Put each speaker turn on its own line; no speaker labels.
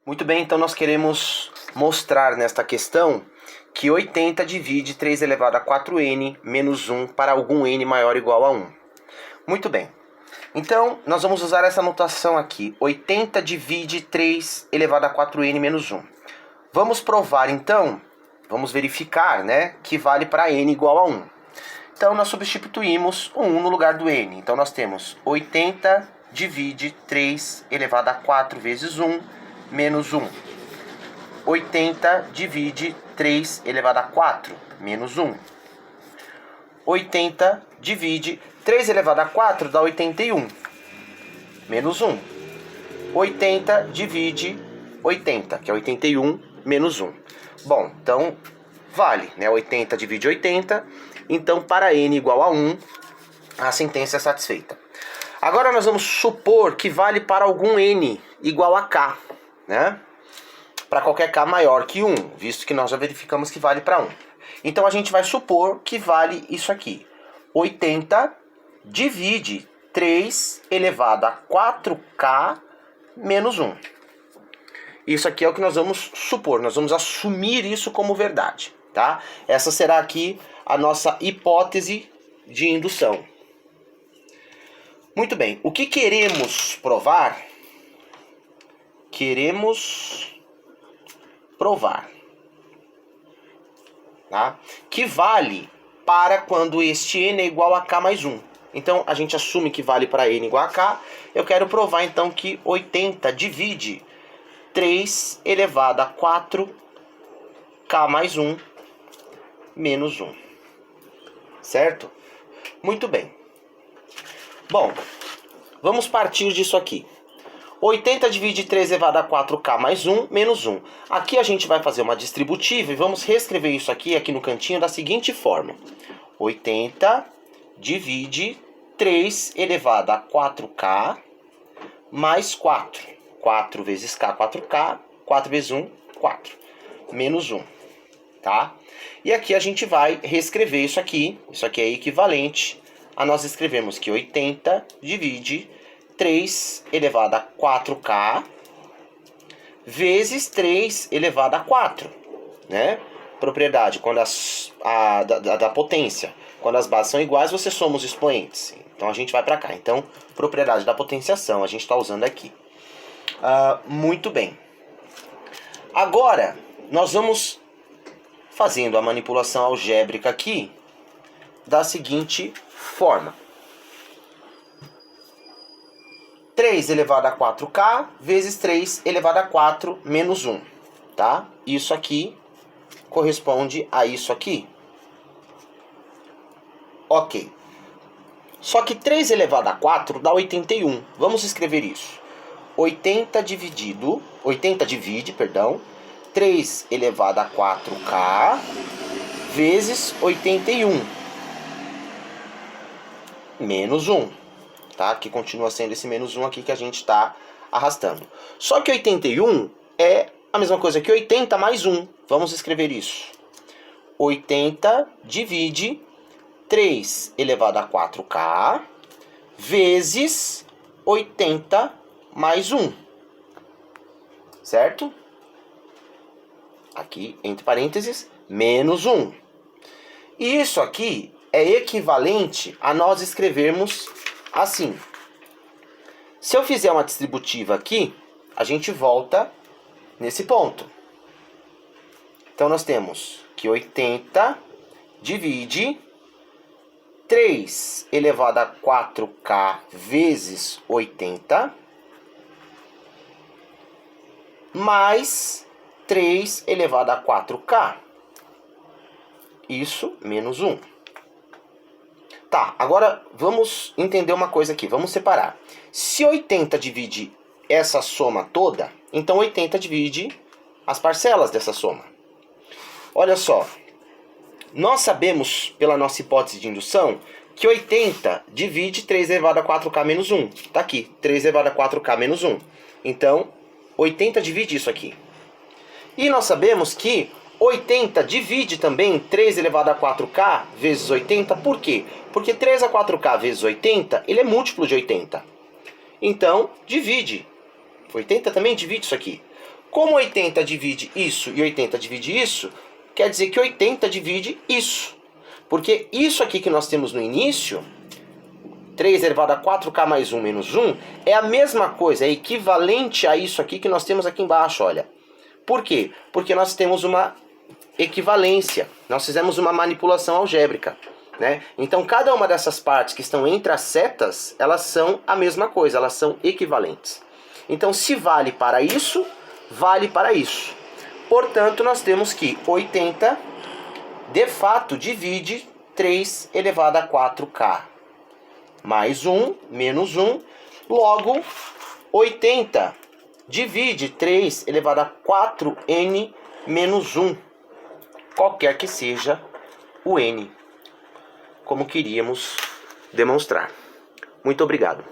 Muito bem, então nós queremos mostrar nesta questão que 80 divide 3 elevado a 4n menos 1 para algum n maior ou igual a 1. Muito bem. Então, nós vamos usar essa notação aqui. 80 divide 3 elevado a 4n menos 1. Vamos provar, então, vamos verificar, né, que vale para n igual a 1. Então, nós substituímos o 1 no lugar do n. Então, nós temos 80 divide 3 elevado a 4 vezes 1 menos 1. 80 divide 3 elevado a 4 menos 1. 80 divide 3 elevado a 4 dá 81 menos 1. 80 divide 80, que é 81 menos 1. Bom, então vale, né? 80 divide 80. Então, para n igual a 1, a sentença é satisfeita. Agora nós vamos supor que vale para algum n igual a k, né? Para qualquer k maior que 1, visto que nós já verificamos que vale para 1. Então a gente vai supor que vale isso aqui. 80 divide 3 elevado a 4k menos 1. Isso aqui é o que nós vamos supor, nós vamos assumir isso como verdade, tá? Essa será aqui a nossa hipótese de indução. Muito bem, o que queremos provar? Queremos provar, tá? Que vale para quando este n é igual a k mais 1. Então, a gente assume que vale para n igual a k. Eu quero provar, então, que 80 divide 3 elevado a 4k mais 1 menos 1. Certo? Muito bem. Bom, vamos partir disso aqui. 80 divide 3 elevado a 4k mais 1 menos 1. Aqui a gente vai fazer uma distributiva e vamos reescrever isso aqui no cantinho da seguinte forma. 80 divide 3 elevado a 4k mais 4. 4 vezes k, 4k. 4 vezes 1, 4. Menos 1. Tá? E aqui a gente vai reescrever isso aqui. Isso aqui é equivalente a nós escrevemos que 80 divide 3 elevado a 4k vezes 3 elevado a 4, né? Propriedade quando da potência. Quando as bases são iguais, você soma os expoentes. Então a gente vai para cá. Então, propriedade da potenciação a gente está usando aqui. Muito bem. Agora, nós vamos fazendo a manipulação algébrica aqui da seguinte forma. 3 elevado a 4k vezes 3 elevado a 4 menos 1. Tá? Isso aqui corresponde a isso aqui. Ok. Só que 3 elevado a 4 dá 81. Vamos escrever isso. 80 divide, 3 elevado a 4k vezes 81 menos 1. Tá? Que continua sendo esse menos 1 aqui que a gente está arrastando. Só que 81 é a mesma coisa que 80 mais 1. Vamos escrever isso. 80 divide 3 elevado a 4k vezes 80 mais 1. Certo? Aqui, entre parênteses, menos 1. E isso aqui é equivalente a nós escrevermos assim. Se eu fizer uma distributiva aqui, a gente volta nesse ponto. Então, nós temos que 80 divide 3 elevado a 4k vezes 80 mais 3 elevado a 4k. Isso menos 1. Tá, agora vamos entender uma coisa aqui. Vamos separar. Se 80 divide essa soma toda, então 80 divide as parcelas dessa soma. Olha só. Nós sabemos, pela nossa hipótese de indução, que 80 divide 3 elevado a 4k menos 1. Tá aqui, 3 elevado a 4k menos 1. Então, 80 divide isso aqui. E nós sabemos que 80 divide também 3 elevado a 4k vezes 80. Por quê? Porque 3 a 4k vezes 80, ele é múltiplo de 80. Então, divide. 80 também divide isso aqui. Como 80 divide isso e 80 divide isso, quer dizer que 80 divide isso. Porque isso aqui que nós temos no início, 3 elevado a 4k mais 1 menos 1, é a mesma coisa, é equivalente a isso aqui que nós temos aqui embaixo, olha. Por quê? Porque nós temos uma equivalência, nós fizemos uma manipulação algébrica, né? Então cada uma dessas partes que estão entre as setas, elas são a mesma coisa, elas são equivalentes. Então se vale para isso, vale para isso. Portanto, nós temos que 80, de fato, divide 3 elevado a 4k mais 1 menos 1. Logo, 80 divide 3 elevado a 4n menos 1. Qualquer que seja o n, como queríamos demonstrar. Muito obrigado.